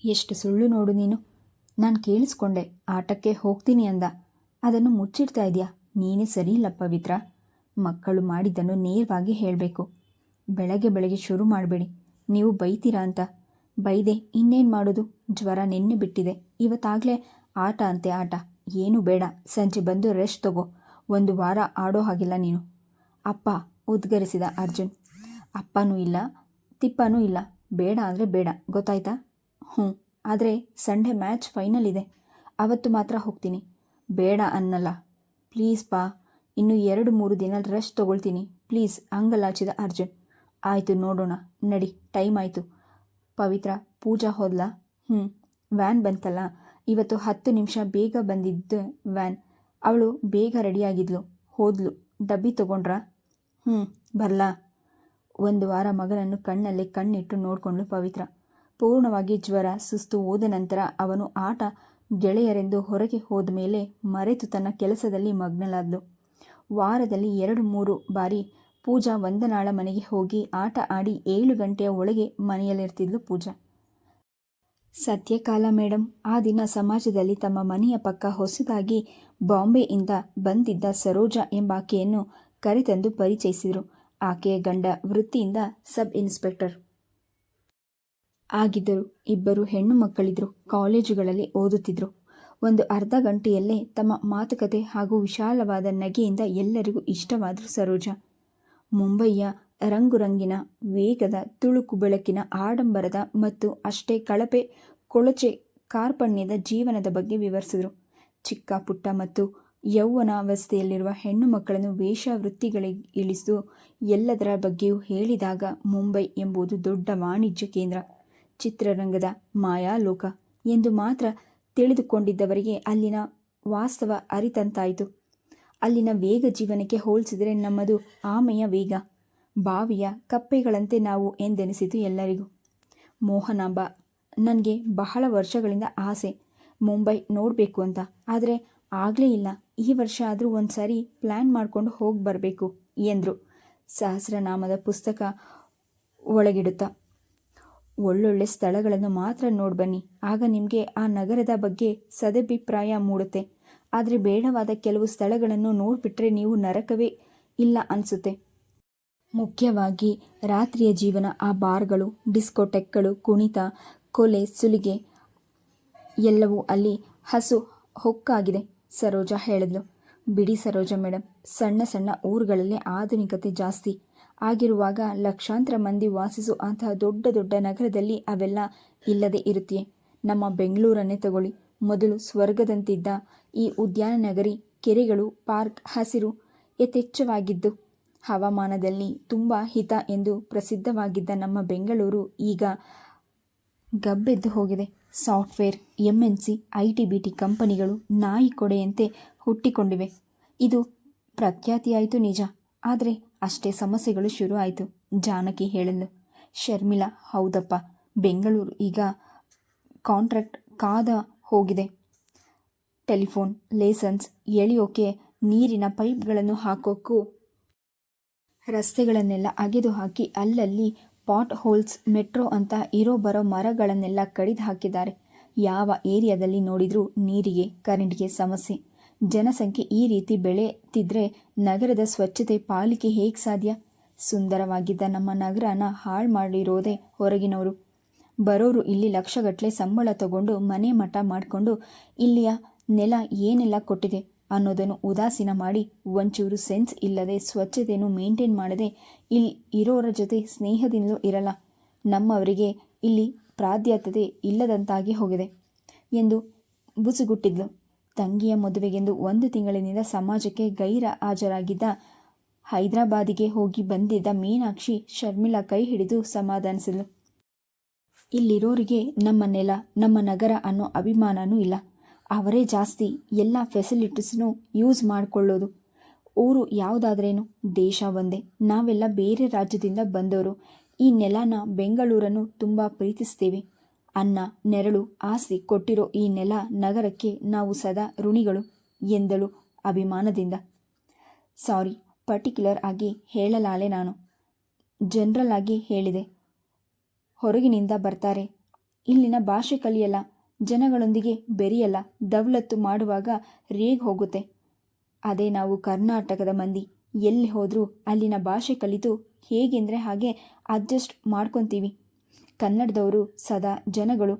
ಎಷ್ಟು ಸುಳ್ಳು ನೋಡು ನೀನು. ನಾನು ಕೇಳಿಸ್ಕೊಂಡೆ, ಆಟಕ್ಕೆ ಹೋಗ್ತೀನಿ ಅಂದ. ಅದನ್ನು ಮುಚ್ಚಿಡ್ತಾ ಇದೆಯಾ? ನೀನೇ ಸರಿ ಇಲ್ಲ ಪವಿತ್ರ. ಮಕ್ಕಳು ಮಾಡಿದ್ದನ್ನು ನೇರವಾಗಿ ಹೇಳಬೇಕು. ಬೆಳಗ್ಗೆ ಬೆಳಗ್ಗೆ ಶುರು ಮಾಡಬೇಡಿ. ನೀವು ಬೈತೀರಾ ಅಂತ. ಬೈದೆ ಇನ್ನೇನು ಮಾಡೋದು? ಜ್ವರ ನಿನ್ನೆ ಬಿಟ್ಟಿದೆ, ಇವತ್ತಾಗಲೇ ಆಟ ಅಂತೆ ಆಟ. ಏನೂ ಬೇಡ, ಸಂಜೆ ಬಂದು ರೆಸ್ಟ್ ತಗೋ. 1 ವಾರ ಆಡೋ ಹಾಗಿಲ್ಲ ನೀನು. ಅಪ್ಪ, ಉದ್ಗರಿಸಿದ ಅರ್ಜುನ್. ಅಪ್ಪನೂ ಇಲ್ಲ, ತಿಪ್ಪನೂ ಇಲ್ಲ. ಬೇಡ ಅಂದರೆ ಬೇಡ, ಗೊತ್ತಾಯ್ತಾ? ಹ್ಞೂ, ಆದರೆ ಸಂಡೇ ಮ್ಯಾಚ್ ಫೈನಲ್ ಇದೆ, ಅವತ್ತು ಮಾತ್ರ ಹೋಗ್ತೀನಿ. ಬೇಡ ಅನ್ನಲ್ಲ. ಪ್ಲೀಸ್ ಪಾ, ಇನ್ನು 2-3 ದಿನ ರೆಸ್ಟ್ ತೊಗೊಳ್ತೀನಿ ಪ್ಲೀಸ್, ಅಂಗಲಾಚಿದ ಅರ್ಜುನ್. ಆಯಿತು, ನೋಡೋಣ, ನಡಿ, ಟೈಮ್ ಆಯಿತು. ಪವಿತ್ರ, ಪೂಜಾ ಹೋದ್ಲಾ? ವ್ಯಾನ್ ಬಂತಲ್ಲ ಇವತ್ತು, 10 ನಿಮಿಷ ಬೇಗ ಬಂದಿದ್ದು ವ್ಯಾನ್. ಅವಳು ಬೇಗ ರೆಡಿಯಾಗಿದ್ಲು, ಹೋದ್ಲು. ಡಬ್ಬಿ ತಗೊಂಡ್ರಾ? ಬರಲಾ? 1 ವಾರ ಮಗನನ್ನು ಕಣ್ಣಲ್ಲೇ ಕಣ್ಣಿಟ್ಟು ನೋಡಿಕೊಂಡ್ಳು ಪವಿತ್ರ. ಪೂರ್ಣವಾಗಿ ಜ್ವರ, ಸುಸ್ತು ಹೋದ ನಂತರ ಅವನು ಆಟ ಗೆಳೆಯರೆಂದು ಹೊರಗೆ ಹೋದ ಮೇಲೆ ಮರೆತು ತನ್ನ ಕೆಲಸದಲ್ಲಿ ಮಗ್ನಳಾದ್ಲು. ವಾರದಲ್ಲಿ 2-3 ಬಾರಿ ಪೂಜಾ ವಂದನಾಳ ಮನೆಗೆ ಹೋಗಿ ಆಟ ಆಡಿ 7 ಗಂಟೆಯ ಒಳಗೆ ಮನೆಯಲ್ಲಿರ್ತಿದ್ಲು ಪೂಜಾ. ಸತ್ಯಕಾಲ ಮೇಡಮ್ ಆ ದಿನ ಸಮಾಜದಲ್ಲಿ ತಮ್ಮ ಮನೆಯ ಪಕ್ಕ ಹೊಸದಾಗಿ ಬಾಂಬೆಯಿಂದ ಬಂದಿದ್ದ ಸರೋಜಾ ಎಂಬಾಕೆಯನ್ನು ಕರೆತಂದು ಪರಿಚಯಿಸಿದರು. ಆಕೆಯ ಗಂಡ ವೃತ್ತಿಯಿಂದ ಸಬ್ ಇನ್ಸ್ಪೆಕ್ಟರ್ ಆಗಿದ್ದರು. 2 ಹೆಣ್ಣು ಮಕ್ಕಳಿದ್ರು, ಕಾಲೇಜುಗಳಲ್ಲಿ ಓದುತ್ತಿದ್ರು. ಒಂದು ಅರ್ಧ ಗಂಟೆಯಲ್ಲೇ ತಮ್ಮ ಮಾತುಕತೆ ಹಾಗೂ ವಿಶಾಲವಾದ ನಗೆಯಿಂದ ಎಲ್ಲರಿಗೂ ಇಷ್ಟವಾದರು ಸರೋಜಾ. ಮುಂಬಯಿಯ ರಂಗುರಂಗಿನ, ವೇಗದ, ತುಳುಕು ಬೆಳಕಿನ, ಆಡಂಬರದ ಮತ್ತು ಅಷ್ಟೇ ಕಳಪೆ ಕೊಳಚೆ ಕಾರ್ಪಣ್ಯದ ಜೀವನದ ಬಗ್ಗೆ ವಿವರಿಸಿದರು. ಚಿಕ್ಕ ಪುಟ್ಟ ಮತ್ತು ಯೌವನಾವಸ್ಥೆಯಲ್ಲಿರುವ ಹೆಣ್ಣು ಮಕ್ಕಳನ್ನು ವೇಶ್ಯಾವೃತ್ತಿಗಳಿಗೆ ಇಳಿಸು ಎಲ್ಲದರ ಬಗ್ಗೆಯೂ ಹೇಳಿದಾಗ ಮುಂಬೈ ಎಂಬುದು ದೊಡ್ಡ ವಾಣಿಜ್ಯ ಕೇಂದ್ರ, ಚಿತ್ರರಂಗದ ಮಾಯಾಲೋಕ ಎಂದು ಮಾತ್ರ ತಿಳಿದುಕೊಂಡಿದ್ದವರಿಗೆ ಅಲ್ಲಿನ ವಾಸ್ತವ ಅರಿತಂತಾಯಿತು. ಅಲ್ಲಿನ ವೇಗ ಜೀವನಕ್ಕೆ ಹೋಲಿಸಿದರೆ ನಮ್ಮದು ಆಮೆಯ ವೇಗ, ಬಾವಿಯ ಕಪ್ಪೆಗಳಂತೆ ನಾವು ಎಂದೆನಿಸಿತು ಎಲ್ಲರಿಗೂ. ಮೋಹನಾಂಬ, ನನಗೆ ಬಹಳ ವರ್ಷಗಳಿಂದ ಆಸೆ ಮುಂಬೈ ನೋಡಬೇಕು ಅಂತ, ಆದರೆ ಆಗಲೇ ಇಲ್ಲ. ಈ ವರ್ಷ ಆದರೂ ಒಂದು ಸಾರಿ ಪ್ಲ್ಯಾನ್ ಮಾಡಿಕೊಂಡು ಹೋಗಿ ಬರಬೇಕು ಎಂದರು ಸಹಸ್ರನಾಮದ ಪುಸ್ತಕ ಒಳಗಿಡುತ್ತಾ. ಒಳ್ಳೊಳ್ಳೆ ಸ್ಥಳಗಳನ್ನು ಮಾತ್ರ ನೋಡ್ಬನ್ನಿ, ಆಗ ನಿಮಗೆ ಆ ನಗರದ ಬಗ್ಗೆ ಸದಭಿಪ್ರಾಯ ಮೂಡುತ್ತೆ. ಆದರೆ ಬೇಡವಾದ ಕೆಲವು ಸ್ಥಳಗಳನ್ನು ನೋಡಿಬಿಟ್ರೆ ನೀವು ನರಕವೇ ಇಲ್ಲ ಅನಿಸುತ್ತೆ. ಮುಖ್ಯವಾಗಿ ರಾತ್ರಿಯ ಜೀವನ, ಆ ಬಾರ್ಗಳು, ಡಿಸ್ಕೋಟೆಕ್ಗಳು, ಕುಣಿತ, ಕೊಲೆ, ಸುಲಿಗೆ ಎಲ್ಲವೂ ಅಲ್ಲಿ ಹಸು ಹೊಕ್ಕಾಗಿದೆ. ಸರೋಜಾ ಹೇಳಿದ್ಲು. ಬಿಡಿ ಸರೋಜಾ ಮೇಡಮ್, ಸಣ್ಣ ಸಣ್ಣ ಊರುಗಳಲ್ಲಿ ಆಧುನಿಕತೆ ಜಾಸ್ತಿ ಆಗಿರುವಾಗ ಲಕ್ಷಾಂತರ ಮಂದಿ ವಾಸಿಸೋ ಅಂತಹ ದೊಡ್ಡ ದೊಡ್ಡ ನಗರದಲ್ಲಿ ಅವೆಲ್ಲ ಇಲ್ಲದೆ ಇರುತ್ತೆಯೇ? ನಮ್ಮ ಬೆಂಗಳೂರನ್ನೇ ತಗೊಳ್ಳಿ. ಮೊದಲು ಸ್ವರ್ಗದಂತಿದ್ದ ಈ ಉದ್ಯಾನ ನಗರಿ, ಕೆರೆಗಳು, ಪಾರ್ಕ್, ಹಸಿರು ಯಥೇಚ್ಛವಾಗಿದ್ದು ಹವಾಮಾನದಲ್ಲಿ ತುಂಬ ಹಿತ ಎಂದು ಪ್ರಸಿದ್ಧವಾಗಿದ್ದ ನಮ್ಮ ಬೆಂಗಳೂರು ಈಗ ಗಬ್ಬೆದ್ದು ಹೋಗಿದೆ. ಸಾಫ್ಟ್ವೇರ್, MNC, IT-BT ಕಂಪನಿಗಳು ನಾಯಿ ಕೊಡೆಯಂತೆ ಹುಟ್ಟಿಕೊಂಡಿವೆ. ಇದು ಪ್ರಖ್ಯಾತಿಯಾಯಿತು ನಿಜ, ಆದರೆ ಅಷ್ಟೇ ಸಮಸ್ಯೆಗಳು ಶುರು ಆಯಿತು, ಜಾನಕಿ ಹೇಳಿದ್ಲು. ಶರ್ಮಿಳಾ, ಹೌದಪ್ಪ, ಬೆಂಗಳೂರು ಈಗ ಕಾಂಟ್ರಾಕ್ಟ್ ಕಾದ ಹೋಗಿದೆ. ಟೆಲಿಫೋನ್ ಲೈಸೆನ್ಸ್ ಎಳೆಯೋಕೆ, ನೀರಿನ ಪೈಪ್ಗಳನ್ನು ಹಾಕೋಕ್ಕೂ ರಸ್ತೆಗಳನ್ನೆಲ್ಲ ಅಗೆದು ಹಾಕಿ ಅಲ್ಲಲ್ಲಿ ಪಾಟ್ ಹೋಲ್ಸ್, ಮೆಟ್ರೋ ಅಂತ ಇರೋ ಬರೋ ಮರಗಳನ್ನೆಲ್ಲ ಕಡಿದು ಹಾಕಿದ್ದಾರೆ. ಯಾವ ಏರಿಯಾದಲ್ಲಿ ನೋಡಿದ್ರೂ ನೀರಿಗೆ, ಕರೆಂಟ್ಗೆ ಸಮಸ್ಯೆ. ಜನಸಂಖ್ಯೆ ಈ ರೀತಿ ಬೆಳೆತಿದ್ರೆ ನಗರದ ಸ್ವಚ್ಛತೆ ಪಾಲಿಕೆ ಹೇಗೆ ಸಾಧ್ಯ? ಸುಂದರವಾಗಿದ್ದ ನಮ್ಮ ನಗರನ ಹಾಳು ಮಾಡಿರೋದೇ ಹೊರಗಿನವರು. ಬರೋರು ಇಲ್ಲಿ ಲಕ್ಷಗಟ್ಟಲೆ ಸಂಬಳ ತಗೊಂಡು ಮನೆ ಮಠ ಮಾಡಿಕೊಂಡು ಇಲ್ಲಿಯ ನೆಲ ಏನೆಲ್ಲ ಕೊಟ್ಟಿದೆ ಅನ್ನೋದನ್ನು ಉದಾಸೀನ ಮಾಡಿ, ಒಂಚೂರು ಸೆನ್ಸ್ ಇಲ್ಲದೆ, ಸ್ವಚ್ಛತೆಯನ್ನು ಮೇಂಟೈನ್ ಮಾಡದೆ ಇಲ್ಲಿ ಇರೋರ ಜೊತೆ ಸ್ನೇಹದಿಂದಲೂ ಇರಲ್ಲ. ನಮ್ಮವರಿಗೆ ಇಲ್ಲಿ ಪ್ರಾಧಾನ್ಯತೆ ಇಲ್ಲದಂತಾಗಿ ಹೋಗಿದೆ ಎಂದು ಬುಸುಗುಟ್ಟಿದ್ಲು. ತಂಗಿಯ ಮದುವೆಗೆಂದು 1 ತಿಂಗಳಿನಿಂದ ಸಮಾಜಕ್ಕೆ ಗೈರ ಹಾಜರಾಗಿದ್ದ ಹೈದರಾಬಾದಿಗೆ ಹೋಗಿ ಬಂದಿದ್ದ ಮೀನಾಕ್ಷಿ ಶರ್ಮಿಳಾ ಕೈ ಹಿಡಿದು ಸಮಾಧಾನಿಸಿದ್ಲು. ಇಲ್ಲಿರೋರಿಗೆ ನಮ್ಮ ನೆಲ, ನಮ್ಮ ನಗರ ಅನ್ನೋ ಅಭಿಮಾನನೂ ಇಲ್ಲ. ಅವರೇ ಜಾಸ್ತಿ ಎಲ್ಲ ಫೆಸಿಲಿಟೀಸ್ನೂ ಯೂಸ್ ಮಾಡಿಕೊಳ್ಳೋದು. ಊರು ಯಾವುದಾದ್ರೇನು, ದೇಶ ಒಂದೇ. ನಾವೆಲ್ಲ ಬೇರೆ ರಾಜ್ಯದಿಂದ ಬಂದವರು. ಈ ನೆಲನ, ಬೆಂಗಳೂರನ್ನು ತುಂಬ ಪ್ರೀತಿಸ್ತೇವೆ. ಅನ್ನ, ನೆರಳು, ಆಸ್ತಿ ಕೊಟ್ಟಿರೋ ಈ ನೆಲ, ನಗರಕ್ಕೆ ನಾವು ಸದಾ ಋಣಿಗಳು ಎಂದಳು ಅಭಿಮಾನದಿಂದ. ಸಾರಿ, ಪರ್ಟಿಕ್ಯುಲರ್ ಆಗಿ ಹೇಳಲಾಲೆ ನಾನು, ಜನರಲ್ ಆಗಿ ಹೇಳಿದೆ. ಹೊರಗಿನಿಂದ ಬರ್ತಾರೆ ಇಲ್ಲಿನ ಭಾಷೆ ಕಲಿಯಲ್ಲ, ಜನಗಳೊಂದಿಗೆ ಬೆರೆಯಲ್ಲ, ದೌಲತ್ತು ಮಾಡುವಾಗ ರೇಗ್ ಹೋಗುತ್ತೆ. ಅದೇ ನಾವು ಕರ್ನಾಟಕದ ಮಂದಿ ಎಲ್ಲಿ ಹೋದರೂ ಅಲ್ಲಿನ ಭಾಷೆ ಕಲಿತು ಹೇಗೆಂದರೆ ಹಾಗೆ ಅಡ್ಜಸ್ಟ್ ಮಾಡ್ಕೊತೀವಿ. ಕನ್ನಡದವರು ಸದಾ ಜನಗಳು,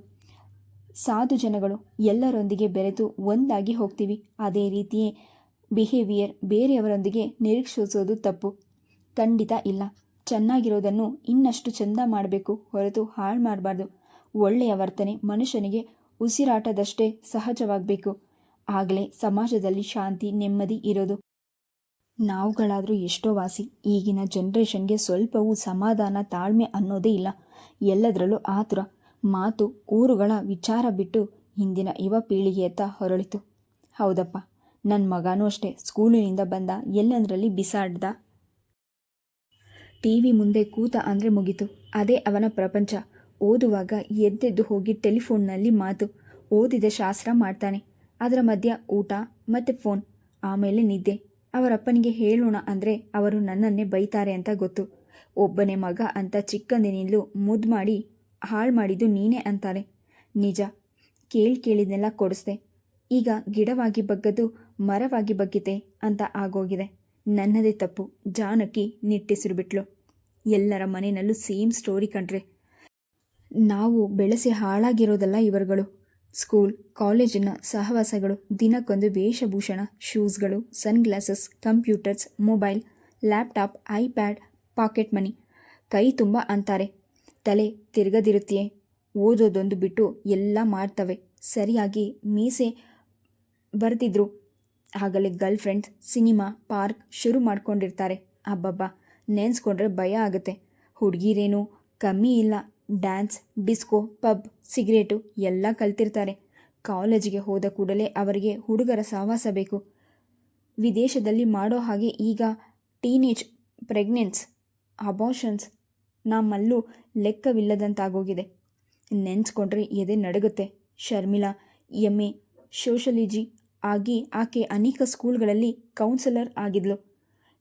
ಸಾಧು ಜನಗಳು, ಎಲ್ಲರೊಂದಿಗೆ ಬೆರೆತು ಒಂದಾಗಿ ಹೋಗ್ತೀವಿ. ಅದೇ ರೀತಿಯೇ ಬಿಹೇವಿಯರ್ ಬೇರೆಯವರೊಂದಿಗೆ ನಿರೀಕ್ಷಿಸೋದು ತಪ್ಪು. ಖಂಡಿತ ಇಲ್ಲ. ಚೆನ್ನಾಗಿರೋದನ್ನು ಇನ್ನಷ್ಟು ಚೆಂದ ಮಾಡಬೇಕು ಹೊರತು ಹಾಳು ಮಾಡಬಾರ್ದು. ಒಳ್ಳೆಯ ವರ್ತನೆ ಮನುಷ್ಯನಿಗೆ ಉಸಿರಾಟದಷ್ಟೇ ಸಹಜವಾಗಬೇಕು. ಆಗಲೇ ಸಮಾಜದಲ್ಲಿ ಶಾಂತಿ ನೆಮ್ಮದಿ ಇರೋದು. ನಾವುಗಳಾದರೂ ಎಷ್ಟೋ ವಾಸಿ. ಈಗಿನ ಜನ್ರೇಷನ್ಗೆ ಸ್ವಲ್ಪವೂ ಸಮಾಧಾನ ತಾಳ್ಮೆ ಅನ್ನೋದೇ ಇಲ್ಲ. ಎಲ್ಲದರಲ್ಲೂ ಆತುರ, ಮಾತು, ಊರುಗಳ ವಿಚಾರ ಬಿಟ್ಟು ಹಿಂದಿನ ಯುವ ಪೀಳಿಗೆಯತ್ತ ಹೊರಳಿತು. ಹೌದಪ್ಪ, ನನ್ನ ಮಗನೂ ಅಷ್ಟೇ. ಸ್ಕೂಲಿನಿಂದ ಬಂದ ಎಲ್ಲಂದರಲ್ಲಿ ಬಿಸಾಡ್ದ. ಟಿವಿ ಮುಂದೆ ಕೂತ ಅಂದರೆ ಮುಗೀತು, ಅದೇ ಅವನ ಪ್ರಪಂಚ. ಓದುವಾಗ ಎದ್ದೆದ್ದು ಹೋಗಿ ಟೆಲಿಫೋನ್ನಲ್ಲಿ ಮಾತು, ಓದಿದ ಶಾಸ್ತ್ರ ಮಾಡ್ತಾನೆ. ಅದರ ಮಧ್ಯ ಊಟ ಮತ್ತು ಫೋನ್, ಆಮೇಲೆ ನಿದ್ದೆ. ಅವರಪ್ಪನಿಗೆ ಹೇಳೋಣ ಅಂದರೆ ಅವರು ನನ್ನನ್ನೇ ಬೈತಾರೆ ಅಂತ ಗೊತ್ತು. ಒಬ್ಬನೇ ಮಗ ಅಂತ ಚಿಕ್ಕಂದಿನಿಂದಲೂ ಮುದ್ದು ಮಾಡಿ ಹಾಳು ಮಾಡಿದ್ದು ನೀನೇ ಅಂತಾರೆ. ನಿಜ, ಕೇಳಿದೆಲ್ಲ ಕೊಡಿಸ್ದೆ. ಈಗ ಗಿಡವಾಗಿ ಬಗ್ಗದು ಮರವಾಗಿ ಬಗ್ಗಿದೆ ಅಂತ ಆಗೋಗಿದೆ. ನನ್ನದೇ ತಪ್ಪು. ಜಾನಕಿ ನಿಟ್ಟುಸಿರು ಬಿಟ್ಲು. ಎಲ್ಲರ ಮನೆಯಲ್ಲೂ ಸೇಮ್ ಸ್ಟೋರಿ ಕಣ್ರೆ. ನಾವು ಬೆಳೆಸಿ ಹಾಳಾಗಿರೋದಲ್ಲ ಇವರುಗಳು. ಸ್ಕೂಲ್ ಕಾಲೇಜಿನ ಸಹವಾಸಗಳು, ದಿನಕ್ಕೊಂದು ವೇಷಭೂಷಣ, ಶೂಸ್ಗಳು, sunglasses, computers, mobile, laptop, iPad, pocket money. ಕೈ ತುಂಬ ಅಂತಾರೆ, ತಲೆ ತಿರುಗದಿರುತ್ತೆಯೇ. ಓದೋದೊಂದು ಬಿಟ್ಟು ಎಲ್ಲ ಮಾಡ್ತವೆ. ಸರಿಯಾಗಿ ಮೀಸೆ ಬರೆದಿದ್ರು ಆಗಲೇ ಗರ್ಲ್ ಫ್ರೆಂಡ್ಸ್, ಸಿನಿಮಾ, ಪಾರ್ಕ್ ಶುರು ಮಾಡ್ಕೊಂಡಿರ್ತಾರೆ. ಅಬ್ಬಬ್ಬ, ನೆನೆಸ್ಕೊಂಡ್ರೆ ಭಯ ಆಗುತ್ತೆ. ಹುಡುಗಿರೇನು ಕಮ್ಮಿ ಇಲ್ಲ. ಡ್ಯಾನ್ಸ್, ಡಿಸ್ಕೋ, ಪಬ್, ಸಿಗರೇಟು ಎಲ್ಲ ಕಲ್ತಿರ್ತಾರೆ. ಕಾಲೇಜಿಗೆ ಹೋದ ಕೂಡಲೇ ಅವರಿಗೆ ಹುಡುಗರ ಸಹವಾಸ ಬೇಕು. ವಿದೇಶದಲ್ಲಿ ಮಾಡೋ ಹಾಗೆ ಈಗ ಟೀನೇಜ್ ಪ್ರೆಗ್ನೆನ್ಸ್, ಅಬಾರ್ಷನ್ಸ್ ನಮ್ಮಲ್ಲೂ ಲೆಕ್ಕವಿಲ್ಲದಂತಾಗೋಗಿದೆ. ನೆನೆಸ್ಕೊಂಡ್ರೆ ಎದೆ ನಡುಗುತ್ತೆ. ಶರ್ಮಿಳಾ MA ಸೋಷಿಯಾಲಜಿ ಆಗಿ ಆಕೆ ಅನೇಕ ಸ್ಕೂಲ್ಗಳಲ್ಲಿ ಕೌನ್ಸಿಲರ್ ಆಗಿದ್ಲು.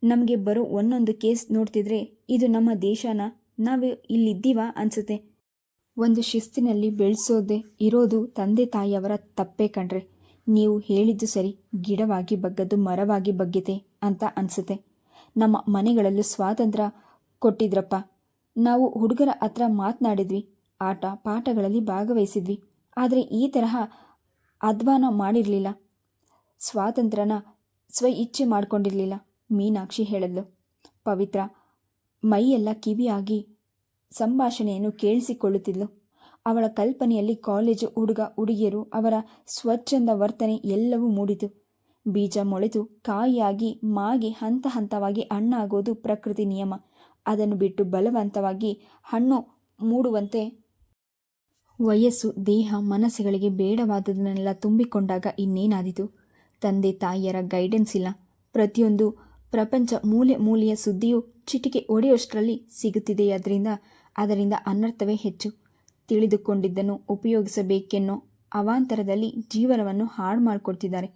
ನಮಗೆ ಬರೋ ಒಂದೊಂದು ಕೇಸ್ ನೋಡ್ತಿದ್ರೆ ಇದು ನಮ್ಮ ದೇಶನ, ನಾವು ಇಲ್ಲಿದ್ದೀವ ಅನಿಸುತ್ತೆ. ಒಂದು ಶಿಸ್ತಿನಲ್ಲಿ ಬೆಳೆಸೋದೇ ಇರೋದು ತಂದೆ ತಾಯಿಯವರ ತಪ್ಪೇ ಕಣ್ರೆ. ನೀವು ಹೇಳಿದ್ದು ಸರಿ, ಗಿಡವಾಗಿ ಬಗ್ಗದ್ದು ಮರವಾಗಿ ಬಗ್ಗಿದೆ ಅಂತ ಅನಿಸುತ್ತೆ. ನಮ್ಮ ಮನೆಗಳಲ್ಲೂ ಸ್ವಾತಂತ್ರ್ಯ ಕೊಟ್ಟಿದ್ರಪ್ಪ. ನಾವು ಹುಡುಗರ ಹತ್ರ ಮಾತನಾಡಿದ್ವಿ, ಆಟ ಪಾಠಗಳಲ್ಲಿ ಭಾಗವಹಿಸಿದ್ವಿ. ಆದರೆ ಈ ತರಹ ಅಧ್ವಾನ ಮಾಡಿರಲಿಲ್ಲ. ಸ್ವಾತಂತ್ರ್ಯನ ಇಚ್ಛೆ ಮಾಡಿಕೊಂಡಿರಲಿಲ್ಲ. ಮೀನಾಕ್ಷಿ ಹೇಳಿದ್ಲು. ಪವಿತ್ರ ಮೈಯೆಲ್ಲ ಕಿವಿಯಾಗಿ ಸಂಭಾಷಣೆಯನ್ನು ಕೇಳಿಸಿಕೊಳ್ಳುತ್ತಿದ್ಲು. ಅವಳ ಕಲ್ಪನೆಯಲ್ಲಿ ಕಾಲೇಜು ಹುಡುಗ ಹುಡುಗಿಯರು, ಅವರ ಸ್ವಚ್ಛಂದ ವರ್ತನೆ ಎಲ್ಲವೂ ಮೂಡಿತು. ಬೀಜ ಮೊಳೆತು ಕಾಯಿಯಾಗಿ ಮಾಗಿ ಹಂತ ಹಂತವಾಗಿ ಹಣ್ಣಾಗೋದು ಪ್ರಕೃತಿ ನಿಯಮ. ಅದನ್ನು ಬಿಟ್ಟು ಬಲವಂತವಾಗಿ ಹಣ್ಣು ಮೂಡುವಂತೆ ವಯಸ್ಸು, ದೇಹ, ಮನಸ್ಸುಗಳಿಗೆ ಬೇಡವಾದುದನ್ನೆಲ್ಲ ತುಂಬಿಕೊಂಡಾಗ ಇನ್ನೇನಾದೀತು? ತಂದೆ ತಾಯಿಯರ ಗೈಡೆನ್ಸ್ ಇಲ್ಲ. ಪ್ರತಿಯೊಂದು ಪ್ರಪಂಚ ಮೂಲೆ ಮೂಲೆಯ ಸುದ್ದಿಯು ಚಿಟಿಕೆ ಹೊಡೆಯೋಷ್ಟರಲ್ಲಿ ಸಿಗುತ್ತಿದೆಯಾದ್ದರಿಂದ ಅದರಿಂದ ಅನರ್ಥವೇ ಹೆಚ್ಚು. ತಿಳಿದುಕೊಂಡಿದ್ದನ್ನು ಉಪಯೋಗಿಸಬೇಕೆನ್ನೋ ಅವಾಂತರದಲ್ಲಿ ಜೀವನವನ್ನು ಹಾಳು ಮಾಡಿಕೊಡ್ತಿದ್ದಾರೆ.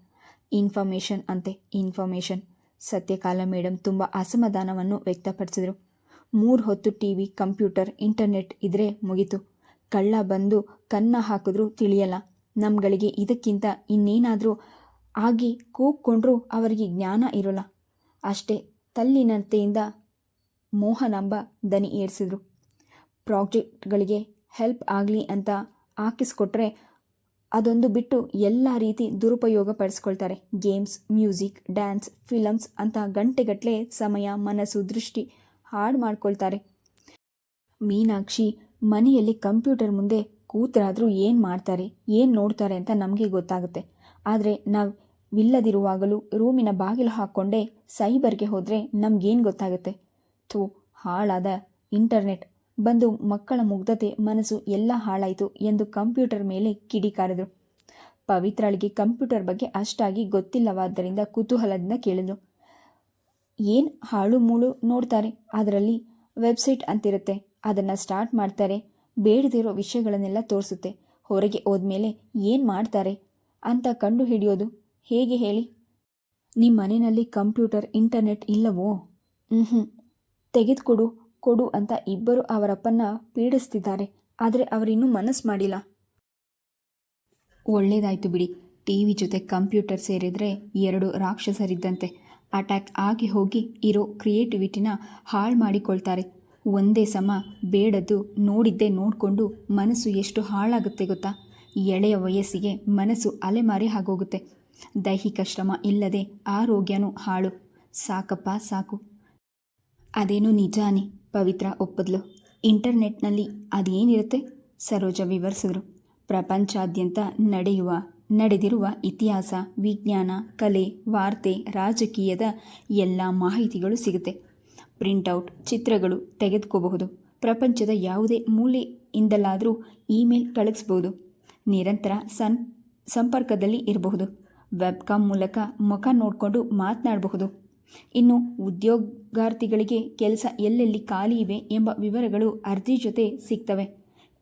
ಇನ್ಫಾರ್ಮೇಷನ್ ಅಂತೆ ಇನ್ಫಾರ್ಮೇಷನ್. ಸತ್ಯಕಾಲ ಮೇಡಮ್ ತುಂಬ ಅಸಮಾಧಾನವನ್ನು ವ್ಯಕ್ತಪಡಿಸಿದರು. 3 ಹೊತ್ತು ಟಿವಿ, ಕಂಪ್ಯೂಟರ್, ಇಂಟರ್ನೆಟ್ ಇದ್ರೆ ಮುಗೀತು. ಕಳ್ಳ ಬಂದು ಕನ್ನ ಹಾಕಿದ್ರೂ ತಿಳಿಯಲ್ಲ. ನಮ್ಗಳಿಗೆ ಇದಕ್ಕಿಂತ ಇನ್ನೇನಾದರೂ ಆಗಿ ಕೂಗ್ಕೊಂಡ್ರೂ ಅವರಿಗೆ ಜ್ಞಾನ ಇರೋಲ್ಲ ಅಷ್ಟೇ. ತಲ್ಲಿನತೆಯಿಂದ ಮೋಹನಾಂಬ ದನಿ ಏರಿಸಿದ್ರು. ಪ್ರಾಜೆಕ್ಟ್ಗಳಿಗೆ ಹೆಲ್ಪ್ ಆಗಲಿ ಅಂತ ಹಾಕಿಸ್ಕೊಟ್ರೆ ಅದೊಂದು ಬಿಟ್ಟು ಎಲ್ಲ ರೀತಿ ದುರುಪಯೋಗ ಪಡಿಸ್ಕೊಳ್ತಾರೆ. ಗೇಮ್ಸ್, ಮ್ಯೂಸಿಕ್, ಡ್ಯಾನ್ಸ್, ಫಿಲಮ್ಸ್ ಅಂತ ಗಂಟೆಗಟ್ಟಲೆ ಸಮಯ, ಮನಸ್ಸು, ದೃಷ್ಟಿ ಹಾಳು ಮಾಡ್ಕೊಳ್ತಾರೆ. ಮೀನಾಕ್ಷಿ ಮನೆಯಲ್ಲಿ ಕಂಪ್ಯೂಟರ್ ಮುಂದೆ ಕೂತರಾದರೂ ಏನು ಮಾಡ್ತಾರೆ, ಏನು ನೋಡ್ತಾರೆ ಅಂತ ನಮಗೆ ಗೊತ್ತಾಗುತ್ತೆ. ಆದರೆ ನಾವಿಲ್ಲದಿರುವಾಗಲೂ ರೂಮಿನ ಬಾಗಿಲು ಹಾಕ್ಕೊಂಡೇ ಸೈಬರ್ಗೆ ಹೋದರೆ ನಮಗೇನು ಗೊತ್ತಾಗುತ್ತೆ? ಹಾಳಾದ ಇಂಟರ್ನೆಟ್ ಬಂದು ಮಕ್ಕಳ ಮುಗ್ಧತೆ, ಮನಸ್ಸು ಎಲ್ಲ ಹಾಳಾಯಿತು ಎಂದು ಕಂಪ್ಯೂಟರ್ ಮೇಲೆ ಕಿಡಿಕಾರಿದ್ರು. ಪವಿತ್ರಳಿಗೆ ಕಂಪ್ಯೂಟರ್ ಬಗ್ಗೆ ಅಷ್ಟಾಗಿ ಗೊತ್ತಿಲ್ಲವಾದ್ದರಿಂದ ಕುತೂಹಲದಿಂದ ಕೇಳಿದ್ರು. ಏನು ಹಾಳು ಮೂಳು ನೋಡ್ತಾರೆ? ಅದರಲ್ಲಿ ವೆಬ್ಸೈಟ್ ಅಂತಿರುತ್ತೆ, ಅದನ್ನು ಸ್ಟಾರ್ಟ್ ಮಾಡ್ತಾರೆ. ಬೇಡದಿರೋ ವಿಷಯಗಳನ್ನೆಲ್ಲ ತೋರಿಸುತ್ತೆ. ಹೊರಗೆ ಹೋದ್ಮೇಲೆ ಏನು ಮಾಡ್ತಾರೆ ಅಂತ ಕಂಡು ಹಿಡಿಯೋದು ಹೇಗೆ ಹೇಳಿ? ನಿಮ್ಮ ಮನೆಯಲ್ಲಿ ಕಂಪ್ಯೂಟರ್, ಇಂಟರ್ನೆಟ್ ಇಲ್ಲವೋ? ತೆಗೆದುಕೊಡು ಕೊಡು ಅಂತ ಇಬ್ಬರು ಅವರಪ್ಪನ್ನ ಪೀಡಿಸ್ತಿದ್ದಾರೆ. ಆದರೆ ಅವರಿನ್ನೂ ಮನಸ್ಸು ಮಾಡಿಲ್ಲ. ಒಳ್ಳೇದಾಯ್ತು ಬಿಡಿ. ಟಿ ವಿ ಜೊತೆ ಕಂಪ್ಯೂಟರ್ ಸೇರಿದರೆ 2 ರಾಕ್ಷಸರಿದ್ದಂತೆ. ಅಟ್ಯಾಕ್ ಆಗಿ ಹೋಗಿ ಇರೋ ಕ್ರಿಯೇಟಿವಿಟಿನ ಹಾಳು ಮಾಡಿಕೊಳ್ತಾರೆ. ಒಂದೇ ಸಮ ಬೇಡದ್ದು ನೋಡಿದ್ದೇ ನೋಡಿಕೊಂಡು ಮನಸ್ಸು ಎಷ್ಟು ಹಾಳಾಗುತ್ತೆ ಗೊತ್ತಾ? ಎಳೆಯ ವಯಸ್ಸಿಗೆ ಮನಸ್ಸು ಅಲೆಮಾರಿ ಆಗೋಗುತ್ತೆ. ದೈಹಿಕ ಶ್ರಮ ಇಲ್ಲದೆ ಆರೋಗ್ಯನೂ ಹಾಳು. ಸಾಕಪ್ಪ ಸಾಕು. ಅದೇನೋ ನಿಜಾನೇ, ಪವಿತ್ರ ಒಪ್ಪದ್ಲು. ಇಂಟರ್ನೆಟ್ನಲ್ಲಿ ಅದೇನಿರುತ್ತೆ? ಸರೋಜ ವಿವರಿಸಿದ್ರು. ಪ್ರಪಂಚಾದ್ಯಂತ ನಡೆದಿರುವ ಇತಿಹಾಸ, ವಿಜ್ಞಾನ, ಕಲೆ, ವಾರ್ತೆ, ರಾಜಕೀಯದ ಎಲ್ಲ ಮಾಹಿತಿಗಳು ಸಿಗುತ್ತೆ. ಪ್ರಿಂಟೌಟ್ ಚಿತ್ರಗಳು ತೆಗೆದುಕೋಬಹುದು. ಪ್ರಪಂಚದ ಯಾವುದೇ ಮೂಲೆಯಿಂದಲಾದರೂ ಇಮೇಲ್ ಕಳಿಸ್ಬೋದು. ನಿರಂತರ ಸಂಪರ್ಕದಲ್ಲಿ ಇರಬಹುದು. ವೆಬ್ಕಾಮ್ ಮೂಲಕ ಮುಖ ನೋಡಿಕೊಂಡು ಮಾತನಾಡಬಹುದು. ಇನ್ನು ಉದ್ಯೋಗಾರ್ಥಿಗಳಿಗೆ ಕೆಲಸ ಎಲ್ಲೆಲ್ಲಿ ಖಾಲಿ ಇವೆ ಎಂಬ ವಿವರಗಳು ಅರ್ಜಿ ಜೊತೆ ಸಿಗ್ತವೆ.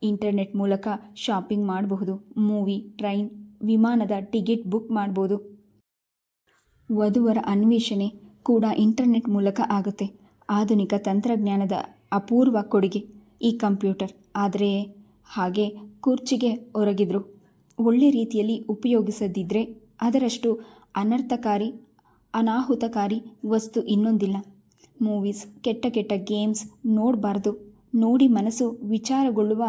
ಇಂಟರ್ನೆಟ್ ಮೂಲಕ ಶಾಪಿಂಗ್ ಮಾಡಬಹುದು. ಮೂವಿ, ಟ್ರೈನ್, ವಿಮಾನದ ಟಿಕೆಟ್ ಬುಕ್ ಮಾಡ್ಬೋದು. ವಧುವರ ಅನ್ವೇಷಣೆ ಕೂಡ ಇಂಟರ್ನೆಟ್ ಮೂಲಕ ಆಗುತ್ತೆ. ಆಧುನಿಕ ತಂತ್ರಜ್ಞಾನದ ಅಪೂರ್ವ ಕೊಡುಗೆ ಈ ಕಂಪ್ಯೂಟರ್. ಆದರೆ ಹಾಗೆ ಕುರ್ಚಿಗೆ ಒರಗಿದ್ರು ಒಳ್ಳೆ ರೀತಿಯಲ್ಲಿ ಉಪಯೋಗಿಸದಿದ್ದರೆ ಅದರಷ್ಟು ಅನರ್ಥಕಾರಿ, ಅನಾಹುತಕಾರಿ ವಸ್ತು ಇನ್ನೊಂದಿಲ್ಲ. ಮೂವೀಸ್, ಕೆಟ್ಟ ಗೇಮ್ಸ್ ನೋಡಬಾರ್ದು. ನೋಡಿ ಮನಸ್ಸು ವಿಚಾರಗೊಳ್ಳುವ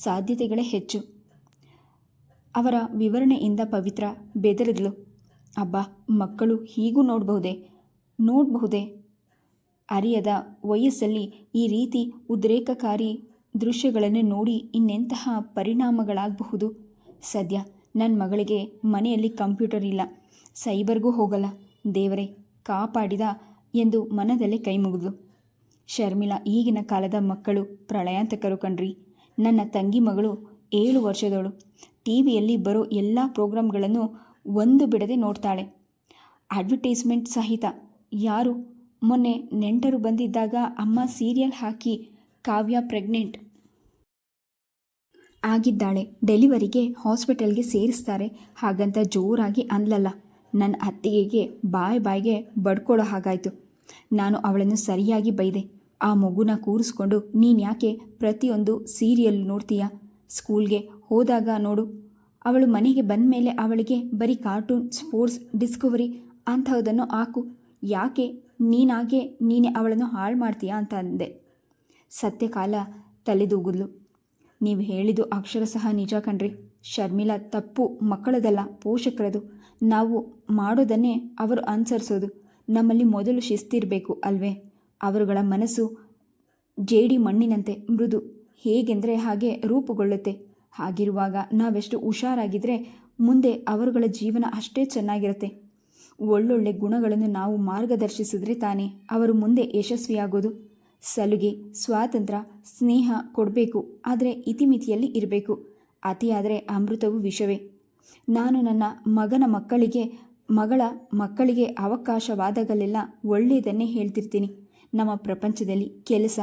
ಸಾಧ್ಯತೆಗಳೇ ಹೆಚ್ಚು. ಅವರ ವಿವರಣೆಯಿಂದ ಪವಿತ್ರ ಬೆದರಿದ್ಲು. ಅಬ್ಬಾ, ಮಕ್ಕಳು ಹೀಗೂ ನೋಡಬಹುದೇ? ಅರಿಯದ ವಯಸ್ಸಲ್ಲಿ ಈ ರೀತಿ ಉದ್ರೇಕಕಾರಿ ದೃಶ್ಯಗಳನ್ನು ನೋಡಿ ಇನ್ನೆಂತಹ ಪರಿಣಾಮಗಳಾಗಬಹುದು? ಸದ್ಯ ನನ್ನ ಮಗಳಿಗೆ ಮನೆಯಲ್ಲಿ ಕಂಪ್ಯೂಟರ್ ಇಲ್ಲ, ಸೈಬರ್ಗೂ ಹೋಗಲ್ಲ. ದೇವರೇ ಕಾಪಾಡಿದ ಎಂದು ಮನದಲ್ಲೇ ಕೈ ಮುಗಿದ್ಲು. ಶರ್ಮಿಳಾ ಈಗಿನ ಕಾಲದ ಮಕ್ಕಳು ಪ್ರಳಯಾಂತಕರು ಕಣ್ರಿ. ನನ್ನ ತಂಗಿ ಮಗಳು 7 ವರ್ಷದವಳು. ಟಿ ವಿಯಲ್ಲಿ ಬರೋ ಎಲ್ಲ ಪ್ರೋಗ್ರಾಮ್ಗಳನ್ನು ಒಂದು ಬಿಡದೆ ನೋಡ್ತಾಳೆ, ಅಡ್ವರ್ಟೈಸ್ಮೆಂಟ್ ಸಹಿತ. ಯಾರು ಮೊನ್ನೆ ನೆಂಟರು ಬಂದಿದ್ದಾಗ ಅಮ್ಮ ಸೀರಿಯಲ್ ಹಾಕಿ ಕಾವ್ಯ ಪ್ರೆಗ್ನೆಂಟ್ ಆಗಿದ್ದಾಳೆ, ಡೆಲಿವರಿಗೆ ಹಾಸ್ಪಿಟಲ್ಗೆ ಸೇರಿಸ್ತಾರೆ ಹಾಗಂತ ಜೋರಾಗಿ ಅಂದ್ಲಲ್ಲ. ನನ್ನ ಅತ್ತಿಗೆಗೆ ಬಾಯಿಗೆ ಬಡ್ಕೊಳ್ಳೋ ಹಾಗಾಯಿತು. ನಾನು ಅವಳನ್ನು ಸರಿಯಾಗಿ ಬೈದೆ. ಆ ಮಗುನ ಕೂರಿಸ್ಕೊಂಡು ನೀನು ಯಾಕೆ ಪ್ರತಿಯೊಂದು ಸೀರಿಯಲ್ ನೋಡ್ತೀಯಾ? ಸ್ಕೂಲ್ಗೆ ಹೋದಾಗ ನೋಡು. ಅವಳು ಮನೆಗೆ ಬಂದ ಮೇಲೆ ಅವಳಿಗೆ ಬರೀ ಕಾರ್ಟೂನ್, ಸ್ಪೋರ್ಟ್ಸ್, ಡಿಸ್ಕವರಿ ಅಂಥದ್ದನ್ನು ಹಾಕು. ಯಾಕೆ ನೀನೇ ಅವಳನ್ನು ಹಾಳು ಮಾಡ್ತೀಯಾ ಅಂತ ಅಂದೆ. ಸತ್ಯಕಾಲ ತಲೆದೂಗಿದ್ಲು. ನೀವು ಹೇಳಿದ್ದು ಅಕ್ಷರಶಃ ನಿಜ ಕಣ್ರಿ. ಶರ್ಮಿಳಾ, ತಪ್ಪು ಮಕ್ಕಳದಲ್ಲ, ಪೋಷಕರದು. ನಾವು ಮಾಡೋದನ್ನೇ ಅವರು ಅನುಸರಿಸೋದು. ನಮ್ಮಲ್ಲಿ ಮೊದಲು ಶಿಸ್ತಿರಬೇಕು ಅಲ್ವೇ? ಅವರುಗಳ ಮನಸ್ಸು ಜೇಡಿ ಮಣ್ಣಿನಂತೆ ಮೃದು, ಹೇಗೆಂದರೆ ಹಾಗೆ ರೂಪುಗೊಳ್ಳುತ್ತೆ. ಹಾಗಿರುವಾಗ ನಾವೆಷ್ಟು ಹುಷಾರಾಗಿದ್ದರೆ ಮುಂದೆ ಅವರುಗಳ ಜೀವನ ಅಷ್ಟೇ ಚೆನ್ನಾಗಿರುತ್ತೆ. ಒಳ್ಳೊಳ್ಳೆ ಗುಣಗಳನ್ನು ನಾವು ಮಾರ್ಗದರ್ಶಿಸಿದ್ರೆ ತಾನೇ ಅವರು ಮುಂದೆ ಯಶಸ್ವಿಯಾಗೋದು. ಸಲುಗೆ, ಸ್ವಾತಂತ್ರ್ಯ, ಸ್ನೇಹ ಕೊಡಬೇಕು, ಆದರೆ ಇತಿಮಿತಿಯಲ್ಲಿ ಇರಬೇಕು. ಅತಿಯಾದರೆ ಅಮೃತವು ವಿಷವೇ. ನಾನು ನನ್ನ ಮಗಳ ಮಕ್ಕಳಿಗೆ ಅವಕಾಶವಾದಾಗಲೆಲ್ಲ ಒಳ್ಳೆಯದನ್ನೇ ಹೇಳ್ತಿರ್ತೀನಿ. ನಮ್ಮ ಪ್ರಪಂಚದಲ್ಲಿ ಕೆಲಸ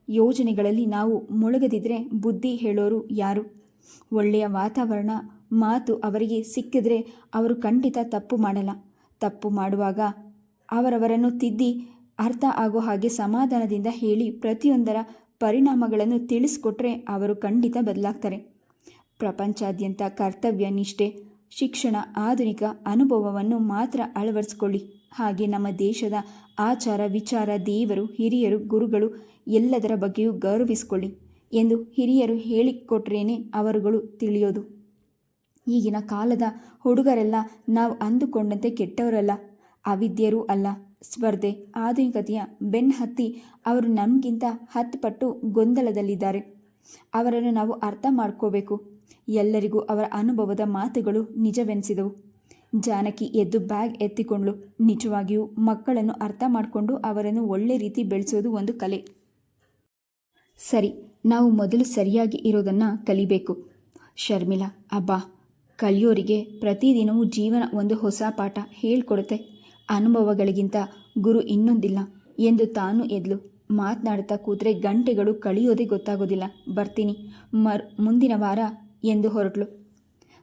ಯೋಜನೆಗಳಲ್ಲಿ ನಾವು ಮುಳುಗದಿದ್ದರೆ ಬುದ್ಧಿ ಹೇಳೋರು ಯಾರು? ಒಳ್ಳೆಯ ವಾತಾವರಣ, ಮಾತು ಅವರಿಗೆ ಸಿಕ್ಕಿದ್ರೆ ಅವರು ಖಂಡಿತ ತಪ್ಪು ಮಾಡಲ್ಲ. ತಪ್ಪು ಮಾಡುವಾಗ ಅವರವರನ್ನು ತಿದ್ದಿ ಅರ್ಥ ಆಗೋ ಹಾಗೆ ಸಮಾಧಾನದಿಂದ ಹೇಳಿ ಪ್ರತಿಯೊಂದರ ಪರಿಣಾಮಗಳನ್ನು ತಿಳಿಸ್ಕೊಟ್ರೆ ಅವರು ಖಂಡಿತ ಬದಲಾಗ್ತಾರೆ. ಪ್ರಪಂಚಾದ್ಯಂತ ಕರ್ತವ್ಯ ನಿಷ್ಠೆ, ಶಿಕ್ಷಣ, ಆಧುನಿಕ ಅನುಭವವನ್ನು ಮಾತ್ರ ಅಳವಡಿಸ್ಕೊಳ್ಳಿ. ಹಾಗೆ ನಮ್ಮ ದೇಶದ ಆಚಾರ ವಿಚಾರ, ದೇವರು, ಹಿರಿಯರು, ಗುರುಗಳು ಎಲ್ಲದರ ಬಗ್ಗೆಯೂ ಗೌರವಿಸಿಕೊಳ್ಳಿ ಎಂದು ಹಿರಿಯರು ಹೇಳಿಕೊಟ್ರೇನೆ ಅವರುಗಳು ತಿಳಿಯೋದು. ಈಗಿನ ಕಾಲದ ಹುಡುಗರೆಲ್ಲ ನಾವು ಅಂದುಕೊಂಡಂತೆ ಕೆಟ್ಟವರಲ್ಲ, ಅವಿದ್ಯರೂ ಅಲ್ಲ. ಸ್ಪರ್ಧೆ, ಆಧುನಿಕತೆಯ ಬೆನ್ನಹತ್ತಿ ಅವರು ನಮಗಿಂತ 10 ಪಟ್ಟು ಗೊಂದಲದಲ್ಲಿದ್ದಾರೆ. ಅವರನ್ನು ನಾವು ಅರ್ಥ ಮಾಡ್ಕೋಬೇಕು. ಎಲ್ಲರಿಗೂ ಅವರ ಅನುಭವದ ಮಾತುಗಳು ನಿಜವೆನಿಸಿದವು. ಜಾನಕಿ ಎದ್ದು ಬ್ಯಾಗ್ ಎತ್ತಿಕೊಂಡ್ಳು. ನಿಜವಾಗಿಯೂ ಮಕ್ಕಳನ್ನು ಅರ್ಥ ಮಾಡಿಕೊಂಡು ಅವರನ್ನು ಒಳ್ಳೆ ರೀತಿ ಬೆಳೆಸೋದು ಒಂದು ಕಲೆ. ಸರಿ, ನಾವು ಮೊದಲು ಸರಿಯಾಗಿ ಇರೋದನ್ನು ಕಲಿಬೇಕು. ಶರ್ಮಿಳಾ, ಅಬ್ಬಾ, ಕಲಿಯೋರಿಗೆ ಪ್ರತಿದಿನವೂ ಜೀವನ ಒಂದು ಹೊಸ ಪಾಠ ಹೇಳ್ಕೊಡುತ್ತೆ. ಅನುಭವಗಳಿಗಿಂತ ಗುರು ಇನ್ನೊಂದಿಲ್ಲ ಎಂದು ತಾನು ಎದ್ಲು. ಮಾತನಾಡ್ತಾ ಕೂತ್ರೆ ಗಂಟೆಗಳು ಕಳೆಯೋದೇ ಗೊತ್ತಾಗೋದಿಲ್ಲ. ಬರ್ತೀನಿ ಮುಂದಿನ ವಾರ ಎಂದು ಹೊರಟಳು.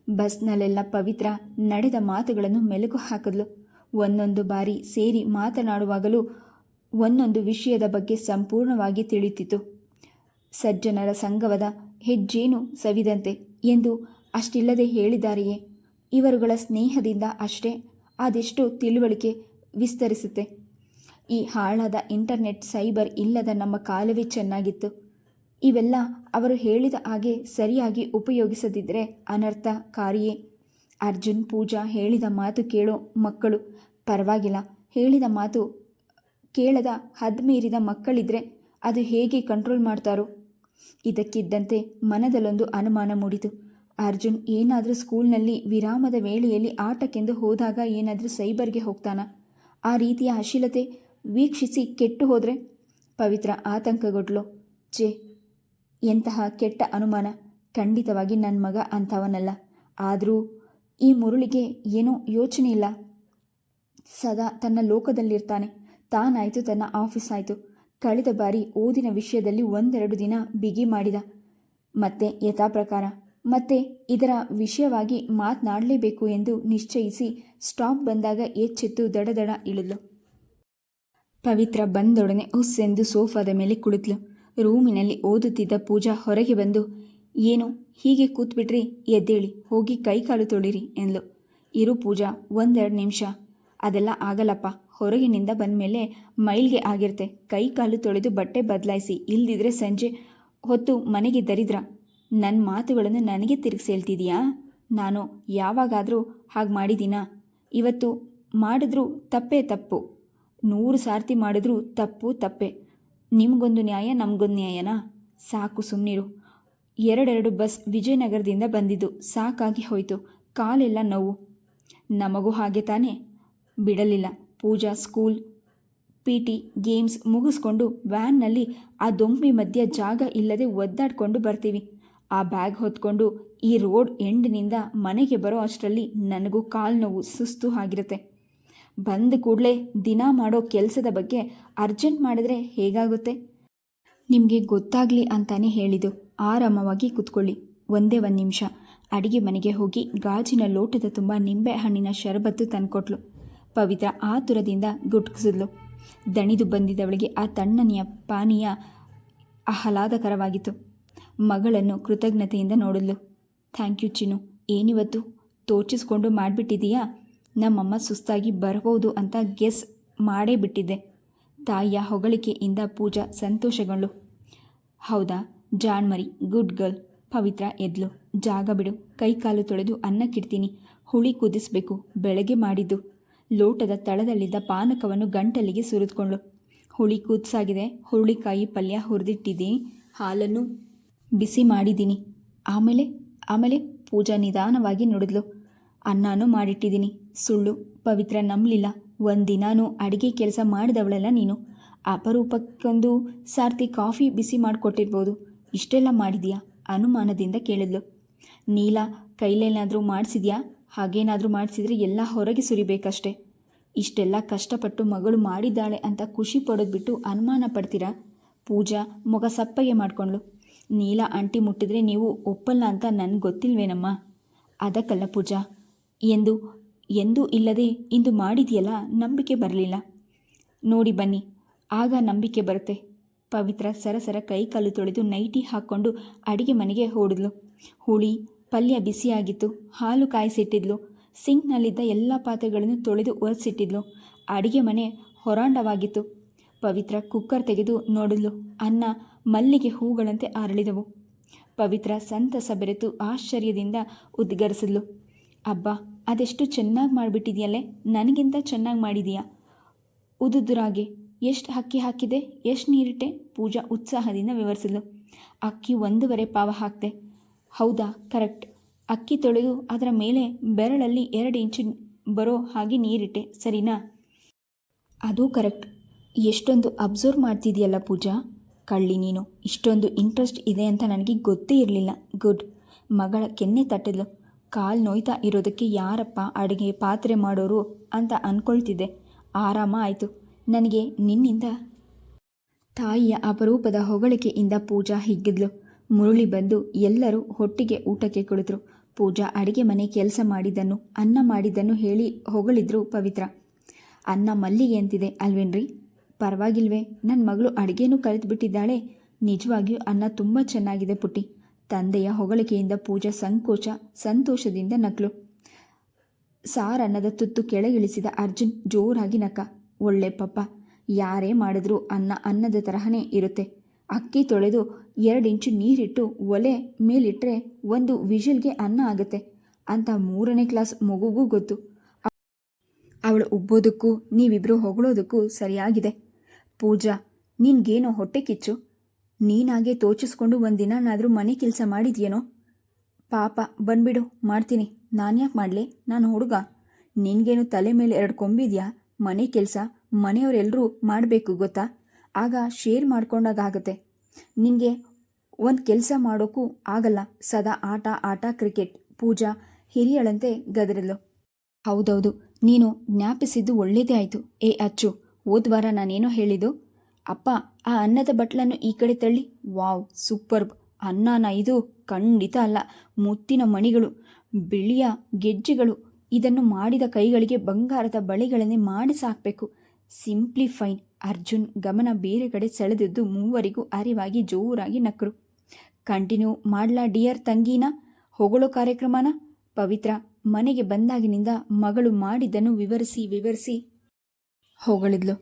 ಬಸ್ನಲ್ಲೆಲ್ಲ ಪವಿತ್ರ ನಡೆದ ಮಾತುಗಳನ್ನು ಮೆಲುಕು ಹಾಕಿದ್ಲು. ಒಂದೊಂದು ಬಾರಿ ಸೇರಿ ಮಾತನಾಡುವಾಗಲೂ ಒಂದೊಂದು ವಿಷಯದ ಬಗ್ಗೆ ಸಂಪೂರ್ಣವಾಗಿ ತಿಳಿಯುತ್ತಿತ್ತು. ಸಜ್ಜನರ ಸಂಗಮದ ಹೆಜ್ಜೇನು ಸವಿದಂತೆ ಎಂದು ಅಷ್ಟಿಲ್ಲದೆ ಹೇಳಿದ್ದಾರೆಯೇ? ಇವರುಗಳ ಸ್ನೇಹದಿಂದ ಅಷ್ಟೇ ಅದೆಷ್ಟು ತಿಳುವಳಿಕೆ ವಿಸ್ತರಿಸುತ್ತೆ. ಈ ಹಾಳಾದ ಇಂಟರ್ನೆಟ್ ಸೈಬರ್ ಇಲ್ಲದ ನಮ್ಮ ಕಾಲವೇ ಚೆನ್ನಾಗಿತ್ತು. ಇವೆಲ್ಲ ಅವರು ಹೇಳಿದ ಹಾಗೆ ಸರಿಯಾಗಿ ಉಪಯೋಗಿಸದಿದ್ದರೆ ಅನರ್ಥಕಾರಿಯೇ. ಅರ್ಜುನ್, ಪೂಜಾ ಹೇಳಿದ ಮಾತು ಕೇಳೋ ಮಕ್ಕಳು ಪರವಾಗಿಲ್ಲ, ಹೇಳಿದ ಮಾತು ಕೇಳದ ಹದ್ಮೀರಿದ ಮಕ್ಕಳಿದ್ರೆ ಅದು ಹೇಗೆ ಕಂಟ್ರೋಲ್ ಮಾಡ್ತಾರೋ? ಇದಕ್ಕಿದ್ದಂತೆ ಮನದಲ್ಲೊಂದು ಅನುಮಾನ ಮೂಡಿತು. ಅರ್ಜುನ್ ಏನಾದರೂ ಸ್ಕೂಲ್ನಲ್ಲಿ ವಿರಾಮದ ವೇಳೆಯಲ್ಲಿ ಆಟಕ್ಕೆಂದು ಹೋದಾಗ ಏನಾದರೂ ಸೈಬರ್ಗೆ ಹೋಗ್ತಾನಾ? ಆ ರೀತಿಯ ಅಶ್ಲೀಲತೆ ವೀಕ್ಷಿಸಿ ಕೆಟ್ಟು ಹೋದರೆ? ಪವಿತ್ರ ಆತಂಕಗೊಂಡ್ಳು. ಛೇ, ಎಂತಹ ಕೆಟ್ಟ ಅನುಮಾನ! ಖಂಡಿತವಾಗಿ ನನ್ನ ಮಗ ಅಂಥವನಲ್ಲ. ಆದರೂ ಈ ಮುರಳಿಗೆ ಏನೋ ಯೋಚನೆ ಇಲ್ಲ. ಸದಾ ತನ್ನ ಲೋಕದಲ್ಲಿರ್ತಾನೆ. ತಾನಾಯಿತು, ತನ್ನ ಆಫೀಸ್ ಆಯಿತು. ಕಳೆದ ಬಾರಿ ಓದಿನ ವಿಷಯದಲ್ಲಿ 1-2 ದಿನ ಬಿಗಿ ಮಾಡಿದ. ಮತ್ತೆ ಯಥಾಪ್ರಕಾರ ಮತ್ತೆ ಇದರ ವಿಷಯವಾಗಿ ಮಾತನಾಡಲೇಬೇಕು ಎಂದು ನಿಶ್ಚಯಿಸಿ ಸ್ಟಾಪ್ ಬಂದಾಗ ಎಚ್ಚೆತ್ತು ದಡದಡ ಇಳಿದ್ಲು. ಪವಿತ್ರ ಬಂದೊಡನೆ ಹುಸ್ಸೆಂದು ಸೋಫಾದ ಮೇಲೆ ಕುಳಿತಳು. ರೂಮಿನಲ್ಲಿ ಓದುತ್ತಿದ್ದ ಪೂಜಾ ಹೊರಗೆ ಬಂದು, ಏನು ಹೀಗೆ ಕೂತ್ಬಿಟ್ರಿ? ಎದ್ದೇಳಿ, ಹೋಗಿ ಕೈಕಾಲು ತೊಳಿರಿ ಎಂದ್ಲು. ಇರು ಪೂಜಾ, 1-2 ನಿಮಿಷ. ಅದೆಲ್ಲ ಆಗಲ್ಲಪ್ಪ. ಹೊರಗಿನಿಂದ ಬಂದಮೇಲೆ ಮೈಲ್ಗೆ ಆಗಿರುತ್ತೆ. ಕೈಕಾಲು ತೊಳೆದು ಬಟ್ಟೆ ಬದಲಾಯಿಸಿ, ಇಲ್ದಿದ್ರೆ ಸಂಜೆ ಹೊತ್ತು ಮನೆಗೆ ದರಿದ್ರ. ನನ್ನ ಮಾತುಗಳನ್ನು ನನಗೆ ತಿರುಗಿಸಿ ಹೇಳ್ತಿದೀಯಾ? ನಾನು ಯಾವಾಗಾದರೂ ಹಾಗೆ ಮಾಡಿದ್ದೀನಾ? ಇವತ್ತು ಮಾಡಿದ್ರೂ ತಪ್ಪೇ ತಪ್ಪು. 100 ಸಾರ್ತಿ ಮಾಡಿದ್ರೂ ತಪ್ಪೇ. ನಿಮಗೊಂದು ನ್ಯಾಯ, ನಮಗೊಂದು ನ್ಯಾಯನಾ? ಸಾಕು ಸುಮ್ಮನಿರು. 2 ಬಸ್ ವಿಜಯನಗರದಿಂದ ಬಂದಿದ್ದು, ಸಾಕಾಗಿ ಹೋಯಿತು. ಕಾಲೆಲ್ಲ ನೋವು. ನಮಗೂ ಹಾಗೆ ತಾನೇ? ಬಿಡಲಿಲ್ಲ. ಪೂಜಾ ಸ್ಕೂಲ್ PT ಗೇಮ್ಸ್ ಮುಗಿಸ್ಕೊಂಡು ವ್ಯಾನ್ನಲ್ಲಿ ಆ ದೊಂಬಿ ಮಧ್ಯ ಜಾಗ ಇಲ್ಲದೆ ಒದ್ದಾಡಿಕೊಂಡು ಬರ್ತೀವಿ. ಆ ಬ್ಯಾಗ್ ಹೊತ್ಕೊಂಡು ಈ ರೋಡ್ ಎಂಡ್ನಿಂದ ಮನೆಗೆ ಬರೋ ಅಷ್ಟರಲ್ಲಿ ನನಗೂ ಕಾಲು ನೋವು, ಸುಸ್ತು ಆಗಿರುತ್ತೆ. ಬಂದ ಕೂಡಲೇ ದಿನ ಮಾಡೋ ಕೆಲಸದ ಬಗ್ಗೆ ಅರ್ಜೆಂಟ್ ಮಾಡಿದ್ರೆ ಹೇಗಾಗುತ್ತೆ? ನಿಮಗೆ ಗೊತ್ತಾಗಲಿ ಅಂತಾನೆ ಹೇಳಿದ್ದು. ಆರಾಮವಾಗಿ ಕೂತ್ಕೊಳ್ಳಿ. 1 ನಿಮಿಷ. ಅಡಿಗೆ ಮನೆಗೆ ಹೋಗಿ ಗಾಜಿನ ಲೋಟದ ತುಂಬ ನಿಂಬೆ ಹಣ್ಣಿನ ಶರಬತ್ತು ತಂದುಕೊಟ್ಲು. ಪವಿತ್ರ ಆತುರದಿಂದ ಗುಟ್ಕಿಸಿದ್ಲು. ದಣಿದು ಬಂದಿದ್ದವಳಿಗೆ ಆ ತಣ್ಣನೆಯ ಪಾನೀಯ ಆಹ್ಲಾದಕರವಾಗಿತ್ತು. ಮಗಳನ್ನು ಕೃತಜ್ಞತೆಯಿಂದ ನೋಡಿದ್ಲು. ಥ್ಯಾಂಕ್ ಯು ಚಿನ್ನು. ಏನಿವತ್ತು ತೋಚಿಸ್ಕೊಂಡು ಮಾಡಿಬಿಟ್ಟಿದೀಯಾ? ನಮ್ಮಮ್ಮ ಸುಸ್ತಾಗಿ ಬರಬಹುದು ಅಂತ ಗೆಸ್ ಮಾಡೇ ಬಿಟ್ಟಿದ್ದೆ. ತಾಯಿಯ ಹೊಗಳಿಕೆಯಿಂದ ಪೂಜಾ ಸಂತೋಷಗೊಂಡ್ಳು. ಹೌದಾ, ಜಾಣ್ಮರಿ, ಗುಡ್ ಗರ್ಲ್. ಪವಿತ್ರ ಎದ್ಲು. ಜಾಗ ಬಿಡು, ಕೈಕಾಲು ತೊಳೆದು ಅನ್ನಕ್ಕಿಡ್ತೀನಿ. ಹುಳಿ ಕುದಿಸ್ಬೇಕು, ಬೆಳಗ್ಗೆ ಮಾಡಿದ್ದು. ಲೋಟದ ತಳದಲ್ಲಿದ್ದ ಪಾನಕವನ್ನು ಗಂಟಲಿಗೆ ಸುರಿದುಕೊಂಡ್ಳು. ಹುಳಿ ಕುದಿಸಾಗಿದೆ. ಹುರುಳಿಕಾಯಿ ಪಲ್ಯ ಹುರಿದಿಟ್ಟಿದ್ದೀನಿ. ಹಾಲನ್ನು ಬಿಸಿ ಮಾಡಿದ್ದೀನಿ. ಆಮೇಲೆ ಪೂಜಾ ನಿಧಾನವಾಗಿ ನುಡಿದ್ಲು. ಅನ್ನನೂ ಮಾಡಿಟ್ಟಿದ್ದೀನಿ. ಸುಳ್ಳು. ಪವಿತ್ರ ನಂಬಲಿಲ್ಲ. ಒಂದಿನಾನು ಅಡಿಗೆ ಕೆಲಸ ಮಾಡಿದವಳಲ್ಲ ನೀನು. ಅಪರೂಪಕ್ಕೊಂದು ಸಾರ್ತಿ ಕಾಫಿ ಬಿಸಿ ಮಾಡಿಕೊಟ್ಟಿರ್ಬೋದು. ಇಷ್ಟೆಲ್ಲ ಮಾಡಿದೀಯಾ? ಅನುಮಾನದಿಂದ ಕೇಳಿದ್ಲು. ನೀಲಾ ಕೈಲೇನಾದರೂ ಮಾಡಿಸಿದ್ಯಾ? ಹಾಗೇನಾದರೂ ಮಾಡಿಸಿದ್ರೆ ಎಲ್ಲ ಹೊರಗೆ ಸುರಿಬೇಕಷ್ಟೆ. ಇಷ್ಟೆಲ್ಲ ಕಷ್ಟಪಟ್ಟು ಮಗಳು ಮಾಡಿದ್ದಾಳೆ ಅಂತ ಖುಷಿ ಪಡೋದು ಬಿಟ್ಟು ಅನುಮಾನ ಪಡ್ತೀರಾ? ಪೂಜಾ ಮೊಗ ಸಪ್ಪಗೆ ಮಾಡಿಕೊಂಡ್ಳು. ನೀಲಾ ಆಂಟಿ ಮುಟ್ಟಿದ್ರೆ ನೀವು ಒಪ್ಪಲ್ಲ ಅಂತ ನನಗೆ ಗೊತ್ತಿಲ್ವೇನಮ್ಮ? ಅದಕ್ಕಲ್ಲ ಪೂಜಾ, ಎಂದೂ ಇಲ್ಲದೆ ಇಂದು ಮಾಡಿದೆಯಲ್ಲ, ನಂಬಿಕೆ ಬರಲಿಲ್ಲ. ನೋಡಿ ಬನ್ನಿ, ಆಗ ನಂಬಿಕೆ ಬರುತ್ತೆ. ಪವಿತ್ರ ಸರಸರ ಕೈಕಾಲು ತೊಳೆದು ನೈಟಿ ಹಾಕ್ಕೊಂಡು ಅಡಿಗೆ ಮನೆಗೆ ಓಡಿದ್ಲು. ಹುಳಿ ಪಲ್ಯ ಬಿಸಿಯಾಗಿತ್ತು. ಹಾಲು ಕಾಯಿಸಿಟ್ಟಿದ್ಲು. ಸಿಂಕ್ನಲ್ಲಿದ್ದ ಎಲ್ಲ ಪಾತ್ರೆಗಳನ್ನು ತೊಳೆದು ಒರೆಸಿಟ್ಟಿದ್ಲು. ಅಡಿಗೆ ಮನೆ ಹೊರಾಂಡವಾಗಿತ್ತು. ಪವಿತ್ರ ಕುಕ್ಕರ್ ತೆಗೆದು ನೋಡಿದ್ಲು. ಅನ್ನ ಮಲ್ಲಿಗೆ ಹೂಗಳಂತೆ ಅರಳಿದವು. ಪವಿತ್ರ ಸಂತಸ ಬೆರೆತು ಆಶ್ಚರ್ಯದಿಂದ ಉದ್ಗರಿಸಿದ್ಲು. ಅಬ್ಬಾ, ಅದೆಷ್ಟು ಚೆನ್ನಾಗಿ ಮಾಡಿಬಿಟ್ಟಿದೆಯಲ್ಲೇ. ನನಗಿಂತ ಚೆನ್ನಾಗಿ ಮಾಡಿದೀಯಾ. ಉದುದುರಾಗೆ. ಎಷ್ಟು ಅಕ್ಕಿ ಹಾಕಿದೆ, ಎಷ್ಟು ನೀರಿಟ್ಟೆ? ಪೂಜಾ ಉತ್ಸಾಹದಿಂದ ವಿವರಿಸಿದ್ಲು. ಅಕ್ಕಿ 1.5 ಪಾವ ಹಾಕಿದೆ. ಹೌದಾ? ಕರೆಕ್ಟ್. ಅಕ್ಕಿ ತೊಳೆದು ಅದರ ಮೇಲೆ ಬೆರಳಲ್ಲಿ 2 ಇಂಚು ಬರೋ ಹಾಗೆ ನೀರಿಟ್ಟೆ, ಸರಿನಾ? ಅದು ಕರೆಕ್ಟ್. ಎಷ್ಟೊಂದು ಅಬ್ಸರ್ವ್ ಮಾಡ್ತಿದೆಯಲ್ಲ ಪೂಜಾ. ಕಳ್ಳಿ ನೀನು. ಇಷ್ಟೊಂದು ಇಂಟ್ರೆಸ್ಟ್ ಇದೆ ಅಂತ ನನಗೆ ಗೊತ್ತೇ ಇರಲಿಲ್ಲ. ಗುಡ್. ಮಗಳ ಕೆನ್ನೆ ತಟ್ಟಿದ್ಲು. ಕಾಲು ನೋಯ್ತಾ ಇರೋದಕ್ಕೆ ಯಾರಪ್ಪ ಅಡುಗೆ ಪಾತ್ರೆ ಮಾಡೋರು ಅಂತ ಅಂದ್ಕೊಳ್ತಿದ್ದೆ. ಆರಾಮ ಆಯಿತು ನನಗೆ ನಿನ್ನಿಂದ. ತಾಯಿಯ ಅಪರೂಪದ ಹೊಗಳಿಕೆಯಿಂದ ಪೂಜಾ ಹಿಗ್ಗಿದ್ಲು. ಮುರುಳಿ ಬಂದು ಎಲ್ಲರೂ ಒಟ್ಟಿಗೆ ಊಟಕ್ಕೆ ಕುಳಿತರು. ಪೂಜಾ ಅಡಿಗೆ ಮನೆ ಕೆಲಸ ಮಾಡಿದ್ದನ್ನು, ಅನ್ನ ಮಾಡಿದ್ದನ್ನು ಹೇಳಿ ಹೊಗಳಿದ್ರು ಪವಿತ್ರ. ಅನ್ನ ಮಲ್ಲಿಗೆ ಅಂತಿದೆ ಅಲ್ವೇನ್ರಿ? ಪರವಾಗಿಲ್ವೇ? ನನ್ನ ಮಗಳು ಅಡುಗೆನೂ ಕಲಿತ್ಬಿಟ್ಟಿದ್ದಾಳೆ. ನಿಜವಾಗಿಯೂ ಅನ್ನ ತುಂಬ ಚೆನ್ನಾಗಿದೆ ಪುಟ್ಟಿ. ತಂದೆಯ ಹೊಗಳಿಕೆಯಿಂದ ಪೂಜಾ ಸಂತೋಷದಿಂದ ನಕ್ಲು. ಸಾರನ್ನದ ತುತ್ತು ಕೆಳಗಿಳಿಸಿದ ಅರ್ಜುನ್ ಜೋರಾಗಿ ನಕ್ಕ. ಒಳ್ಳೆ ಪಪ್ಪ, ಯಾರೇ ಮಾಡಿದ್ರೂ ಅನ್ನದ ತರಹನೇ ಇರುತ್ತೆ. ಅಕ್ಕಿ ತೊಳೆದು 2 ಇಂಚು ನೀರಿಟ್ಟು ಒಲೆ ಮೇಲಿಟ್ಟರೆ 1 ವಿಷಲ್ಗೆ ಅನ್ನ ಆಗುತ್ತೆ ಅಂತ 3ನೇ ಕ್ಲಾಸ್ ಮಗುಗೂ ಗೊತ್ತು. ಅವಳು ಉಬ್ಬೋದಕ್ಕೂ ನೀವಿಬ್ಬರು ಹೊಗಳೋದಕ್ಕೂ ಸರಿಯಾಗಿದೆ. ಪೂಜಾ, ನಿನ್ಗೇನೋ ಹೊಟ್ಟೆ ಕಿಚ್ಚು? ನೀನಾಗೆ ತೋಚಿಸ್ಕೊಂಡು ಒಂದಿನಾದ್ರೂ ಮನೆ ಕೆಲಸ ಮಾಡಿದ್ಯೇನೋ? ಪಾಪ, ಬಂದ್ಬಿಡು, ಮಾಡ್ತೀನಿ. ನಾನ್ಯಾಕೆ ಮಾಡಲಿ? ನಾನು ಹುಡುಗ. ನಿನಗೇನು ತಲೆ ಮೇಲೆ 2 ಕೊಂಬಿದ್ಯಾ? ಮನೆ ಕೆಲಸ ಮನೆಯವರೆಲ್ಲರೂ ಮಾಡಬೇಕು ಗೊತ್ತಾ? ಆಗ ಶೇರ್ ಮಾಡ್ಕೊಂಡಾಗತ್ತೆ. ನಿನಗೆ ಒಂದು ಕೆಲಸ ಮಾಡೋಕ್ಕೂ ಆಗಲ್ಲ. ಸದಾ ಆಟ ಕ್ರಿಕೆಟ್. ಪೂಜಾ ಹಿರಿಯಳಂತೆ ಗದರಿದ್ಲು. ಹೌದೌದು, ನೀನು ಜ್ಞಾಪಿಸಿದ್ದು ಒಳ್ಳೇದೇ ಆಯಿತು. ಅಚ್ಚು, ಹೋದ್ವಾರ ನಾನೇನೋ ಹೇಳಿದ್ದು? ಅಪ್ಪ, ಆ ಅನ್ನದ ಬಟ್ಲನ್ನು ಈ ಕಡೆ ತಳ್ಳಿ. Wow, superb. ಅನ್ನನ ಇದು ಖಂಡಿತ ಅಲ್ಲ. ಮುತ್ತಿನ ಮಣಿಗಳು, ಬಿಳಿಯ ಗೆಜ್ಜೆಗಳು. ಇದನ್ನು ಮಾಡಿದ ಕೈಗಳಿಗೆ ಬಂಗಾರದ ಬಳೆಗಳನ್ನೇ ಮಾಡಿಸಿ ಹಾಕಬೇಕು. Simply fine. ಅರ್ಜುನ್ ಗಮನ ಬೇರೆ ಕಡೆ ಸೆಳೆದಿದ್ದು ಮೂವರಿಗೂ ಅರಿವಾಗಿ ಜೋರಾಗಿ ನಕ್ಕರು. ಕಂಟಿನ್ಯೂ ಮಾಡ್ಲಾ ಡಿಯರ್ ತಂಗೀನ ಹೊಗಳೋ ಕಾರ್ಯಕ್ರಮನ? ಪವಿತ್ರ ಮನೆಗೆ ಬಂದಾಗಿನಿಂದ ಮಗಳು ಮಾಡಿದ್ದನ್ನು ವಿವರಿಸಿ ಹೊಗಳಿದ್ಲು.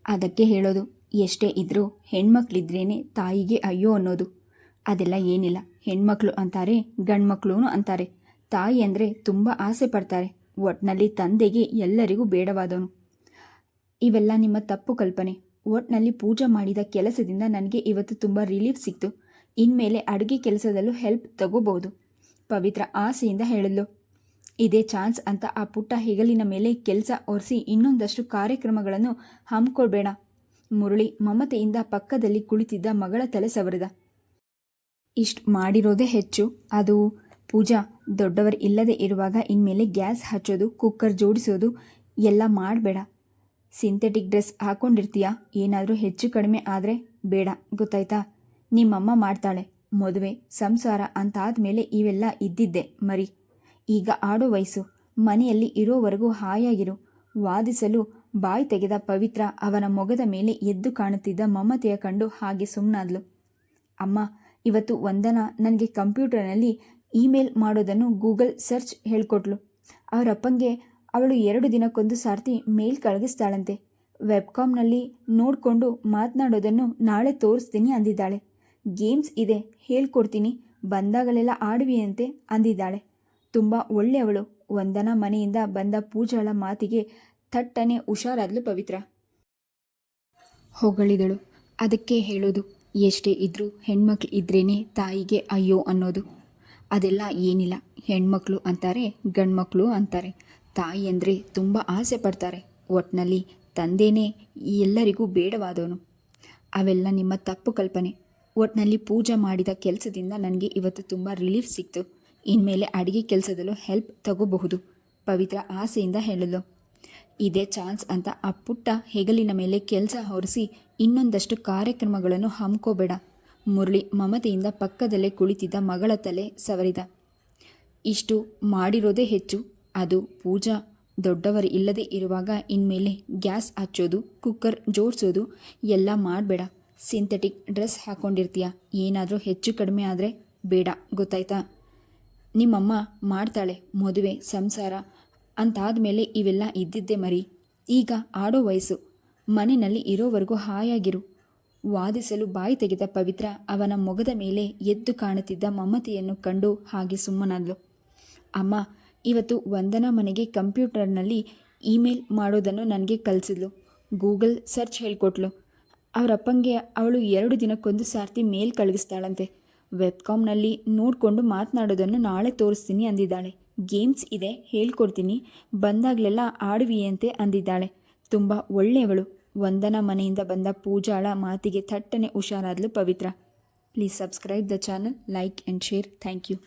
ಅದಕ್ಕೆ ಹೇಳೋದು, ಎಷ್ಟೇ ಇದ್ರೂ ಹೆಣ್ಮಕ್ಳಿದ್ರೇನೆ ತಾಯಿಗೆ ಅಯ್ಯೋ ಅನ್ನೋದು. ಅದೆಲ್ಲ ಏನಿಲ್ಲ. ಹೆಣ್ಮಕ್ಳು ಅಂತಾರೆ, ಗಂಡ್ಮಕ್ಳು ಅಂತಾರೆ. ತಾಯಿ ಅಂದರೆ ತುಂಬ ಆಸೆ ಪಡ್ತಾರೆ. ಒಟ್ನಲ್ಲಿ ತಂದೆಗೆ ಎಲ್ಲರಿಗೂ ಬೇಡವಾದವನು. ಇವೆಲ್ಲ ನಿಮ್ಮ ತಪ್ಪು ಕಲ್ಪನೆ. ಒಟ್ನಲ್ಲಿ ಪೂಜಾ ಮಾಡಿದ ಕೆಲಸದಿಂದ ನನಗೆ ಇವತ್ತು ತುಂಬ ರಿಲೀಫ್ ಸಿಕ್ತು. ಇನ್ಮೇಲೆ ಅಡುಗೆ ಕೆಲಸದಲ್ಲೂ ಹೆಲ್ಪ್ ತಗೋಬಹುದು. ಪವಿತ್ರ ಆಸೆಯಿಂದ ಹೇಳಿದ್ಲು. ಇದೇ ಚಾನ್ಸ್ ಅಂತ ಆ ಪುಟ್ಟ ಹೆಗಲಿನ ಮೇಲೆ ಕೆಲಸ ಒರೆಸಿ ಇನ್ನೊಂದಷ್ಟು ಕಾರ್ಯಕ್ರಮಗಳನ್ನು ಹಮ್ಮಿಕೊಳ್ಬೇಡ. ಮುರಳಿ ಮಮತೆಯಿಂದ ಪಕ್ಕದಲ್ಲಿ ಕುಳಿತಿದ್ದ ಮಗಳ ತಲೆ ಸವರಿದ. ಇಷ್ಟು ಮಾಡಿರೋದೇ ಹೆಚ್ಚು. ಅದು ಪೂಜಾ, ದೊಡ್ಡವರು ಇಲ್ಲದೆ ಇರುವಾಗ ಇನ್ಮೇಲೆ ಗ್ಯಾಸ್ ಹಚ್ಚೋದು, ಕುಕ್ಕರ್ ಜೋಡಿಸೋದು ಎಲ್ಲ ಮಾಡಬೇಡ. ಸಿಂಥೆಟಿಕ್ ಡ್ರೆಸ್ ಹಾಕ್ಕೊಂಡಿರ್ತೀಯ. ಏನಾದರೂ ಹೆಚ್ಚು ಕಡಿಮೆ ಆದರೆ ಬೇಡ, ಗೊತ್ತಾಯ್ತಾ? ನಿಮ್ಮಮ್ಮ ಮಾಡ್ತಾಳೆ. ಮದುವೆ ಸಂಸಾರ ಅಂತಾದ್ಮೇಲೆ ಇವೆಲ್ಲ ಇದ್ದಿದ್ದೆ ಮರಿ. ಈಗ ಆಡೋ ವಯಸ್ಸು. ಮನೆಯಲ್ಲಿ ಇರೋವರೆಗೂ ಹಾಯಾಗಿರು. ವಾದಿಸಲು ಬಾಯಿ ತೆಗೆದ ಪವಿತ್ರ ಅವನ ಮೊಗದ ಮೇಲೆ ಎದ್ದು ಕಾಣುತ್ತಿದ್ದ ಮಮತೆಯ ಕಂಡು ಹಾಗೆ ಸುಮ್ಮನಾದ್ಲು. ಅಮ್ಮ, ಇವತ್ತು ವಂದನಾ ನನಗೆ ಕಂಪ್ಯೂಟರ್ನಲ್ಲಿ ಇಮೇಲ್ ಮಾಡೋದನ್ನು ಗೂಗಲ್ ಸರ್ಚ್ ಹೇಳ್ಕೊಟ್ಲು. ಅವರಪ್ಪಂಗೆ ಅವಳು 2 ದಿನಕ್ಕೊಂದು ಸಾರ್ತಿ ಮೇಲ್ ಕಳಗಿಸ್ತಾಳಂತೆ. ವೆಬ್ಕಾಮ್ನಲ್ಲಿ ನೋಡಿಕೊಂಡು ಮಾತನಾಡೋದನ್ನು ನಾಳೆ ತೋರಿಸ್ತೀನಿ ಅಂದಿದ್ದಾಳೆ. ಗೇಮ್ಸ್ ಇದೆ, ಹೇಳ್ಕೊಡ್ತೀನಿ, ಬಂದಾಗಲೆಲ್ಲ ಆಡುವಿಯಂತೆ ಅಂದಿದ್ದಾಳೆ. ತುಂಬ ಒಳ್ಳೆಯವಳು. ವಂದನಾ ಮನೆಯಿಂದ ಬಂದ ಪೂಜಾಳ ಮಾತಿಗೆ ಥಟ್ಟನೆ ಹುಷಾರಾದ್ಲು ಪವಿತ್ರ. ಹೊಗಳಿದಳು. ಅದಕ್ಕೆ ಹೇಳೋದು, ಎಷ್ಟೇ ಇದ್ರೂ ಹೆಣ್ಮಕ್ಳು ಇದ್ರೇನೆ ತಾಯಿಗೆ ಅಯ್ಯೋ ಅನ್ನೋದು. ಅದೆಲ್ಲ ಏನಿಲ್ಲ. ಹೆಣ್ಮಕ್ಳು ಅಂತಾರೆ, ಗಂಡ್ಮಕ್ಳು ಅಂತಾರೆ. ತಾಯಿ ಅಂದರೆ ತುಂಬ ಆಸೆ ಪಡ್ತಾರೆ. ಒಟ್ನಲ್ಲಿ ತಂದೆನೇ ಎಲ್ಲರಿಗೂ ಬೇಡವಾದವನು. ಅವೆಲ್ಲ ನಿಮ್ಮ ತಪ್ಪು ಕಲ್ಪನೆ. ಒಟ್ನಲ್ಲಿ ಪೂಜಾ ಮಾಡಿದ ಕೆಲಸದಿಂದ ನನಗೆ ಇವತ್ತು ತುಂಬ ರಿಲೀಫ್ ಸಿಕ್ತು. ಇನ್ಮೇಲೆ ಅಡುಗೆ ಕೆಲಸದಲ್ಲೂ ಹೆಲ್ಪ್ ತಗೋಬಹುದು. ಪವಿತ್ರ ಆಸೆಯಿಂದ ಹೇಳಿದ್ಲು. ಇದೇ ಚಾನ್ಸ್ ಅಂತ ಆ ಪುಟ್ಟ ಹೆಗಲಿನ ಮೇಲೆ ಕೆಲಸ ಹೊರಿಸಿ ಇನ್ನೊಂದಷ್ಟು ಕಾರ್ಯಕ್ರಮಗಳನ್ನು ಹಮ್ಮಿಕೋಬೇಡ. ಮುರಳಿ ಮಮತೆಯಿಂದ ಪಕ್ಕದಲ್ಲೇ ಕುಳಿತಿದ್ದ ಮಗಳ ತಲೆ ಸವರಿದ. ಇಷ್ಟು ಮಾಡಿರೋದೇ ಹೆಚ್ಚು. ಅದು ಪೂಜಾ, ದೊಡ್ಡವರು ಇಲ್ಲದೆ ಇರುವಾಗ ಇನ್ಮೇಲೆ ಗ್ಯಾಸ್ ಹಚ್ಚೋದು, ಕುಕ್ಕರ್ ಜೋಡಿಸೋದು ಎಲ್ಲ ಮಾಡಬೇಡ. ಸಿಂಥೆಟಿಕ್ ಡ್ರೆಸ್ ಹಾಕ್ಕೊಂಡಿರ್ತೀಯ. ಏನಾದರೂ ಹೆಚ್ಚು ಕಡಿಮೆ ಆದರೆ ಬೇಡ, ಗೊತ್ತಾಯ್ತಾ? ನಿಮ್ಮಮ್ಮ ಮಾಡ್ತಾಳೆ. ಮದುವೆ ಸಂಸಾರ ಅಂತಾದಮೇಲೆ ಇವೆಲ್ಲ ಇದ್ದಿದ್ದೆ ಮರಿ. ಈಗ ಆಡೋ ವಯಸ್ಸು. ಮನೆಯಲ್ಲಿ ಇರೋವರೆಗೂ ಹಾಯಾಗಿರು. ವಾದಿಸಲು ಬಾಯಿ ತೆಗೆದ ಪವಿತ್ರ ಅವನ ಮೊಗದ ಮೇಲೆ ಎದ್ದು ಕಾಣುತ್ತಿದ್ದ ಮಮತೆಯನ್ನು ಕಂಡು ಹಾಗೆ ಸುಮ್ಮನಾದ್ಲು. ಅಮ್ಮ, ಇವತ್ತು ವಂದನಾ ಮನೆಗೆ ಕಂಪ್ಯೂಟರ್ನಲ್ಲಿ ಇಮೇಲ್ ಮಾಡೋದನ್ನು ನನಗೆ ಕಲಿಸಿದ್ಲು. Google search ಹೇಳ್ಕೊಟ್ಲು. ಅವರಪ್ಪಂಗೆ ಅವಳು 2 ದಿನಕ್ಕೊಂದು ಸಾರ್ತಿ ಮೇಲ್ ಕಳಿಸ್ತಾಳಂತೆ. ವೆಬ್ಕಾಮ್ನಲ್ಲಿ ನೋಡಿಕೊಂಡು ಮಾತನಾಡೋದನ್ನು ನಾಳೆ ತೋರಿಸ್ತೀನಿ ಅಂದಿದ್ದಾಳೆ. ಗೇಮ್ಸ್ ಇದೆ, ಹೇಳ್ಕೊಡ್ತೀನಿ, ಬಂದಾಗಲೆಲ್ಲ ಆಡುವಿಯಂತೆ ಅಂದಿದ್ದಾಳೆ. ತುಂಬ ಒಳ್ಳೆಯವಳು. ವಂದನಾ ಮನೆಯಿಂದ ಬಂದ ಪೂಜಾಳ ಮಾತಿಗೆ ಥಟ್ಟನೆ ಹುಷಾರಾದ್ಲು Pavitra. Please subscribe the channel, like and share. Thank you.